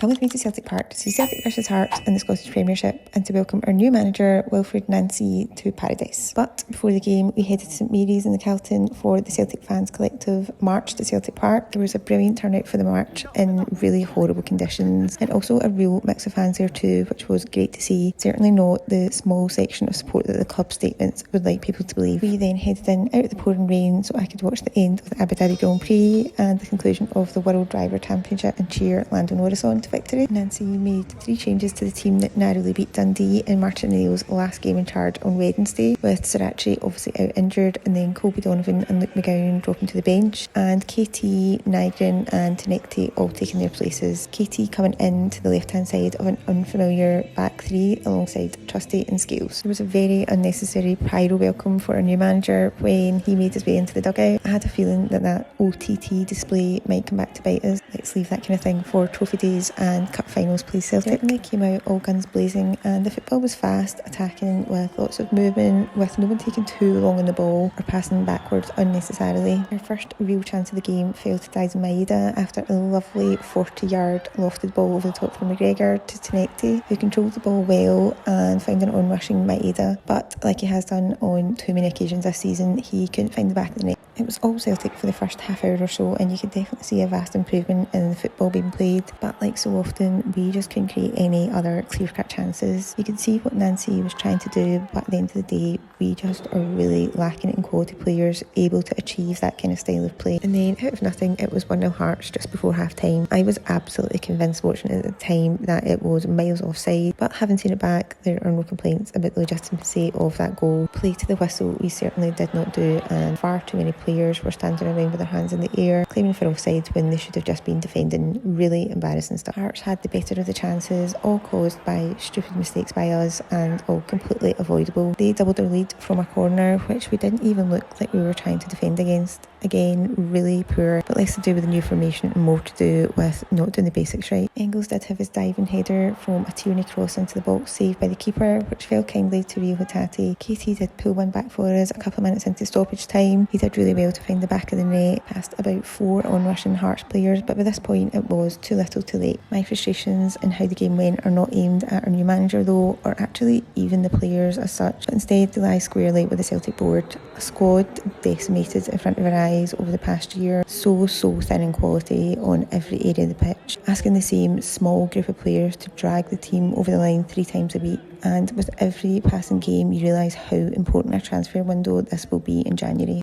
Come with me to Celtic Park to see Celtic versus Hearts in the Scottish Premiership and to welcome our new manager, Wilfried Nancy, to paradise. But before the game, we headed to St Mary's in the Calton for the Celtic Fans Collective March to Celtic Park. There was a brilliant turnout for the march in really horrible conditions, and also a real mix of fans there too, which was great to see. Certainly not the small section of support that the club statements would like people to believe. We then headed in out of the pouring rain so I could watch the end of the Abu Dhabi Grand Prix and the conclusion of the World Driver Championship and cheer Lando Norris on to victory. Nancy made 3 changes to the team that narrowly beat Dundee in Martin O'Neill's last game in charge on Wednesday, with Sirachi obviously out injured and then Colby Donovan and Luke McGowan dropping to the bench, and KT, Nygren and Tenekti all taking their places. KT coming in to the left hand side of an unfamiliar back 3 alongside Trusty and Scales. There was a very unnecessary pyro welcome for our new manager when he made his way into the dugout. I had a feeling that OTT display might come back to bite us. Let's leave that kind of thing for trophy days and cup finals, please Celtic. They came out all guns blazing and the football was fast, attacking with lots of movement, with no one taking too long on the ball or passing backwards unnecessarily. Our first real chance of the game fell to Dyson Maeda after a lovely 40-yard lofted ball over the top from McGregor to Tenekti, who controlled the ball well and found an onrushing Maeda, but like he has done on too many occasions this season, he couldn't find the back of the net. It was all Celtic for the first half hour or so, and you could definitely see a vast improvement in the football being played, but like so often we just couldn't create any other clear-cut chances. You could see what Nancy was trying to do, but at the end of the day we just are really lacking in quality players able to achieve that kind of style of play. And then out of nothing it was 1-0 Hearts just before half time. I was absolutely convinced watching it at the time that it was miles offside, but having seen it back there are no complaints about the legitimacy of that goal. Play to the whistle we certainly did not do, and far too many players were standing around with their hands in the air claiming for offside when they should have just been defending. Really embarrassing stuff. Hearts had the better of the chances, all caused by stupid mistakes by us and all completely avoidable. They doubled their lead from a corner, which we didn't even look like we were trying to defend against. Again, really poor, but less to do with the new formation and more to do with not doing the basics right. Engels did have his diving header from a Tierney cross into the box saved by the keeper, which fell kindly to Rio Hatate. KT did pull one back for us a couple of minutes into stoppage time. He did really well to find the back of the net past about 4 on-rushing Hearts players, but by this point it was too little too late. My frustrations and how the game went are not aimed at our new manager though, or actually even the players as such, but instead they lie squarely with the Celtic board. A squad decimated in front of our eyes over the past year, so thin in quality on every area of the pitch, asking the same small group of players to drag the team over the line 3 times a week. And with every passing game you realise how important a transfer window this will be in January.